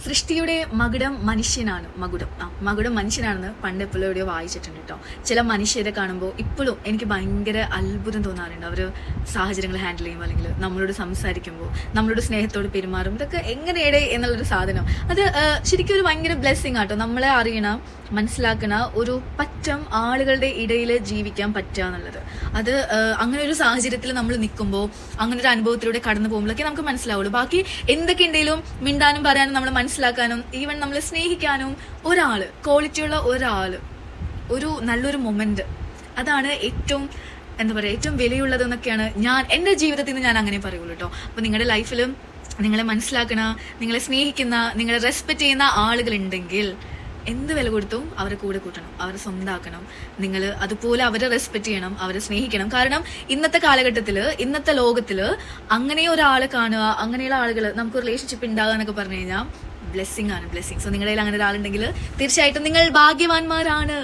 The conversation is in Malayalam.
സൃഷ്ടിയുടെ മകുടം മനുഷ്യനാണ്. മകുടം മനുഷ്യനാണെന്ന് പണ്ട് എപ്പോഴും എവിടെയോ വായിച്ചിട്ടുണ്ട് കേട്ടോ. ചില മനുഷ്യരെ കാണുമ്പോൾ ഇപ്പോഴും എനിക്ക് ഭയങ്കര അത്ഭുതം തോന്നാറുണ്ട്. അവർ സാഹചര്യങ്ങൾ ഹാൻഡിൽ ചെയ്യുമ്പോൾ, അല്ലെങ്കിൽ നമ്മളോട് സംസാരിക്കുമ്പോൾ, നമ്മളോട് സ്നേഹത്തോട് പെരുമാറും. ഇതൊക്കെ എങ്ങനെയാണ് എന്നുള്ളൊരു സാധനം, അത് ശരിക്കും ഒരു ഭയങ്കര ബ്ലെസ്സിങ് ആട്ടോ. നമ്മളെ അറിയണ, മനസ്സിലാക്കണ ഒരു പറ്റം ആളുകളുടെ ഇടയിൽ ജീവിക്കാൻ പറ്റുക എന്നുള്ളത്, അത് അങ്ങനെ ഒരു സാഹചര്യത്തിൽ നമ്മൾ നിൽക്കുമ്പോൾ, അങ്ങനെ ഒരു അനുഭവത്തിലൂടെ കടന്നു പോകുമ്പോഴൊക്കെ നമുക്ക് മനസ്സിലാവുള്ളൂ. ബാക്കി എന്തൊക്കെ ഉണ്ടെങ്കിലും മിണ്ടാനും പറയാനും, നമ്മളെ മനസ്സിലാക്കാനും, ഈവൻ നമ്മളെ സ്നേഹിക്കാനും ഒരാള്, ക്വാളിറ്റിയുള്ള ഒരാള്, ഒരു നല്ലൊരു മൊമെന്റ്, അതാണ് ഏറ്റവും ഏറ്റവും വിലയുള്ളതെന്നൊക്കെയാണ് എൻ്റെ ജീവിതത്തിൽ നിന്ന് ഞാൻ അങ്ങനെ പറയുള്ളൂ കേട്ടോ. അപ്പൊ നിങ്ങളുടെ ലൈഫിലും നിങ്ങളെ മനസ്സിലാക്കണ, നിങ്ങളെ സ്നേഹിക്കുന്ന, നിങ്ങളെ റെസ്പെക്ട് ചെയ്യുന്ന ആളുകൾ ഉണ്ടെങ്കിൽ എന്ത് വില കൊടുത്തും അവരെ കൂടെ കൂട്ടണം, അവരെ സ്വന്തമാക്കണം. നിങ്ങൾ അതുപോലെ അവരെ റെസ്പെക്ട് ചെയ്യണം, അവരെ സ്നേഹിക്കണം. കാരണം ഇന്നത്തെ കാലഘട്ടത്തില്, ഇന്നത്തെ ലോകത്തില് അങ്ങനെ ഒരാളെ കാണുക, അങ്ങനെയുള്ള ആളുകൾ, നമുക്ക് റിലേഷൻഷിപ്പ് ഉണ്ടാകുക എന്നൊക്കെ പറഞ്ഞു കഴിഞ്ഞാൽ ബ്ലെസ്സിങ് ആണ്, ബ്ലെസ്സിങ്. സോ നിങ്ങളുടെ കയ്യിൽ അങ്ങനെ ഒരാളുണ്ടെങ്കിൽ തീർച്ചയായിട്ടും നിങ്ങൾ ഭാഗ്യവാന്മാരാണ്.